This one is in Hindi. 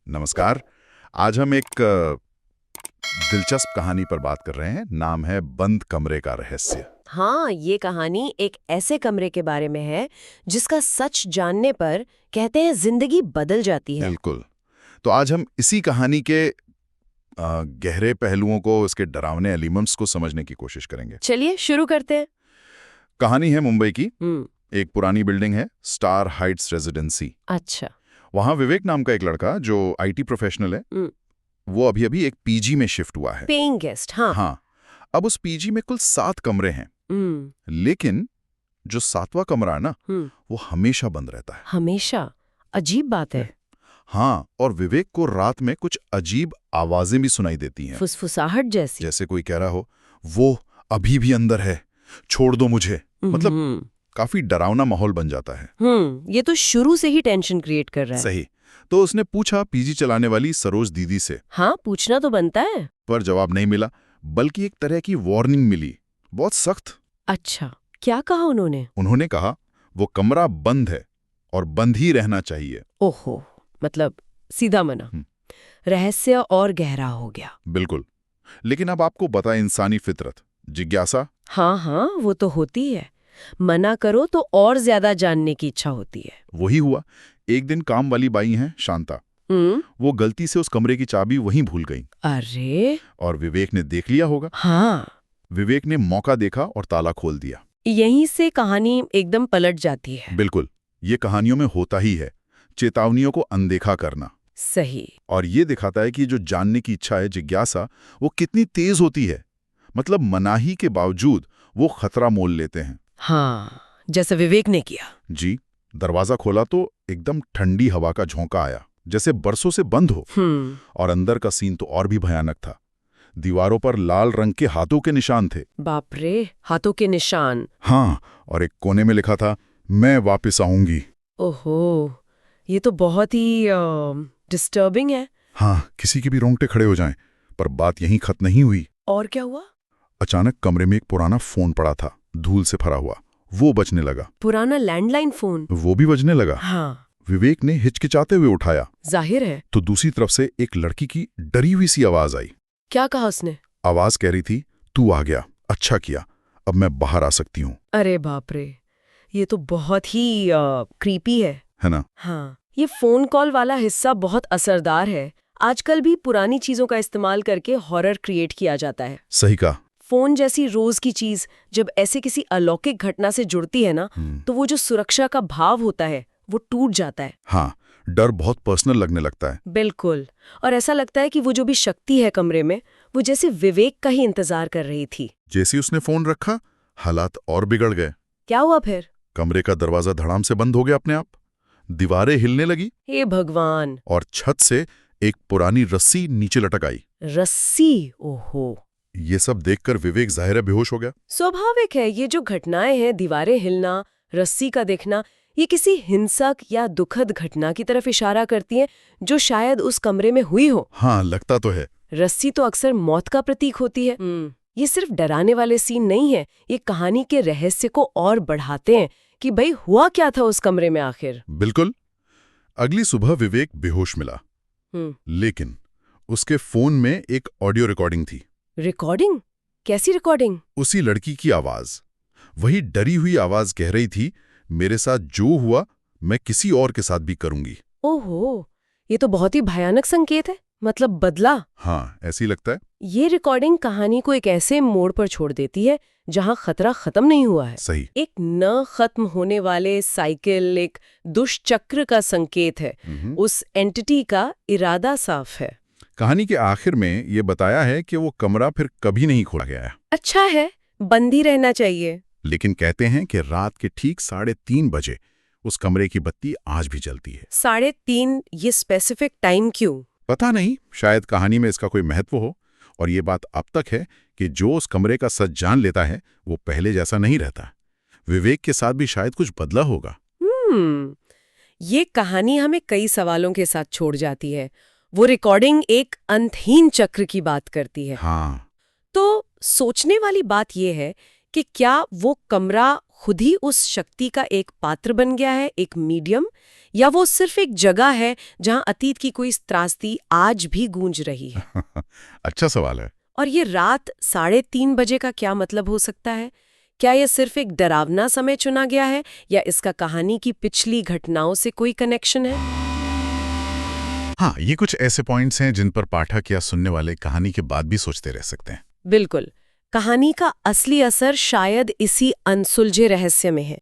नमस्कार। आज हम एक दिलचस्प कहानी पर बात कर रहे हैं। नाम है बंद कमरे का रहस्य। हाँ, ये कहानी एक ऐसे कमरे के बारे में है जिसका सच जानने पर कहते हैं जिंदगी बदल जाती है। बिल्कुल। तो आज हम इसी कहानी के गहरे पहलुओं को, उसके डरावने एलिमेंट्स को समझने की कोशिश करेंगे। चलिए शुरू करते हैं। कहानी है मुंबई की। हम्म। एक पुरानी बिल्डिंग है, स्टार हाइट्स रेजिडेंसी। अच्छा। वहाँ विवेक नाम का एक लड़का जो आईटी प्रोफेशनल है, वो अभी अभी एक पीजी में शिफ्ट हुआ है। Paying guest. हाँ। हाँ। अब उस पीजी में कुल 7 कमरे हैं, लेकिन जो 7वां कमरा है ना, वो हमेशा बंद रहता है। हमेशा? अजीब बात है। हाँ, और विवेक को रात में कुछ अजीब आवाजें भी सुनाई देती हैं। फुसफुसाहट जैसी। जैसे कोई कह रहा हो, वो अभी भी अंदर है, छोड़ दो मुझे। मतलब काफी डरावना माहौल बन जाता है। ये तो शुरू से ही टेंशन क्रिएट कर रहा है। सही। तो उसने पूछा पीजी चलाने वाली सरोज दीदी से। हाँ, पूछना तो बनता है। पर जवाब नहीं मिला, बल्कि एक तरह की वार्निंग मिली, बहुत सख्त। अच्छा, क्या कहा उन्होंने? उन्होंने कहा वो कमरा बंद है और बंद ही रहना चाहिए। ओहो, मतलब सीधा मना। रहस्य और गहरा हो गया। बिल्कुल। लेकिन अब आपको पता, इंसानी फितरत, जिज्ञासा। हाँ, वो तो होती है। मना करो तो और ज्यादा जानने की इच्छा होती है। वही हुआ। एक दिन काम वाली बाई हैं शांता, वो गलती से उस कमरे की चाबी वहीं भूल गई। अरे! और विवेक ने देख लिया होगा। हाँ। विवेक ने मौका देखा और ताला खोल दिया। यहीं से कहानी एकदम पलट जाती है। बिल्कुल। ये कहानियों में होता ही है, चेतावनियों को अनदेखा करना। सही। और ये दिखाता है कि जो जानने की इच्छा है, जिज्ञासा, वो कितनी तेज होती है। मतलब मनाही के बावजूद वो खतरा मोल लेते हैं। हाँ, जैसे विवेक ने किया। जी। दरवाजा खोला तो एकदम ठंडी हवा का झोंका आया, जैसे बरसों से बंद हो। और अंदर का सीन तो और भी भयानक था। दीवारों पर लाल रंग के हाथों के निशान थे। बाप रे, हाथों के निशान। हाँ, और एक कोने में लिखा था, मैं वापस आऊंगी। ओहो, ये तो बहुत ही डिस्टर्बिंग है। हाँ, किसी के भी रोंगटे खड़े हो जाएं। पर बात यहीं खत्म नहीं हुई। और क्या हुआ? अचानक कमरे में एक पुराना फोन पड़ा था, धूल से भरा हुआ। वो बजने लगा। पुराना लैंडलाइन फोन? वो भी बजने लगा। हाँ। विवेक ने हिचकिचाते हुए उठाया। जाहिर है। तो दूसरी तरफ से एक लड़की की डरी हुई सी आवाज आई। क्या कहा उसने? आवाज कह रही थी, तू आ गया, अच्छा किया, अब मैं बाहर आ सकती हूँ। अरे बाप रे, ये तो बहुत ही क्रीपी है ना? हाँ, ये फोन कॉल वाला हिस्सा बहुत असरदार है। आजकल भी पुरानी चीजों का इस्तेमाल करके हॉरर क्रिएट किया जाता है। सही कहा। फोन जैसी रोज की चीज जब ऐसे किसी अलौकिक घटना से जुड़ती है ना, तो वो जो सुरक्षा का भाव होता है वो टूट जाता है। हाँ, डर बहुत पर्सनल लगने लगता है। बिल्कुल। और ऐसा लगता है कि वो जो भी शक्ति है कमरे में, वो जैसे विवेक का ही इंतजार कर रही थी। जैसे उसने फोन रखा, हालात और बिगड़ गए। क्या हुआ फिर? कमरे का दरवाजा धड़ाम से बंद हो गया अपने आप। दीवारें हिलने लगी। हे भगवान! और छत से एक पुरानी रस्सी नीचे लटक आई। रस्सी? ओहो। ये सब देखकर विवेक ज़ाहिर है बेहोश हो गया। स्वाभाविक है, ये जो घटनाएं हैं, दीवारें हिलना, रस्सी का दिखना, ये किसी हिंसक या दुखद घटना की तरफ इशारा करती हैं जो शायद उस कमरे में हुई हो। हाँ, लगता तो है। रस्सी तो अक्सर मौत का प्रतीक होती है। ये सिर्फ डराने वाले सीन नहीं है, ये कहानी के रहस्य को और बढ़ाते हैं कि भाई हुआ क्या था उस कमरे में आखिर। बिल्कुल। अगली सुबह विवेक बेहोश मिला, लेकिन उसके फोन में एक ऑडियो रिकॉर्डिंग थी। रिकॉर्डिंग? कैसी रिकॉर्डिंग? उसी लड़की की आवाज, वही डरी हुई आवाज कह रही थी, मेरे साथ जो हुआ मैं किसी और के साथ भी करूंगी। ओहो, ये तो बहुत ही भयानक संकेत है। मतलब बदला। हाँ, ऐसी लगता है। ये रिकॉर्डिंग कहानी को एक ऐसे मोड़ पर छोड़ देती है जहां खतरा खत्म नहीं हुआ है। सही। एक न खत्म होने वाले साइकिल, एक दुष्चक्र का संकेत है। उस एंटिटी का इरादा साफ है। कहानी के आखिर में ये बताया है कि वो कमरा फिर कभी नहीं खोला गया है। अच्छा है, बंद ही रहना चाहिए। लेकिन कहते हैं कि रात के ठीक 3:30 बजे उस कमरे की बत्ती आज भी जलती है। 3:30? ये स्पेसिफिक टाइम क्यों? पता नहीं, शायद कहानी में इसका कोई महत्व हो। और ये बात अब तक है कि जो उस कमरे का सच जान लेता है वो पहले जैसा नहीं रहता। विवेक के साथ भी शायद कुछ बदला होगा। ये कहानी हमें कई सवालों के साथ छोड़ जाती है। वो रिकॉर्डिंग एक अंतहीन चक्र की बात करती है। हाँ। तो सोचने वाली बात यह है कि क्या वो कमरा खुद ही उस शक्ति का एक पात्र बन गया है, एक मीडियम, या वो सिर्फ एक जगह है जहां अतीत की कोई त्रासदी आज भी गूंज रही है? अच्छा सवाल है। और ये रात 3:30 बजे का क्या मतलब हो सकता है? क्या ये सिर्फ एक डरावना समय चुना गया है, या इसका कहानी की पिछली घटनाओं से कोई कनेक्शन है? हाँ, ये कुछ ऐसे पॉइंट्स हैं जिन पर पाठक या सुनने वाले कहानी के बाद भी सोचते रह सकते हैं। बिल्कुल। कहानी का असली असर शायद इसी अनसुलझे रहस्य में है।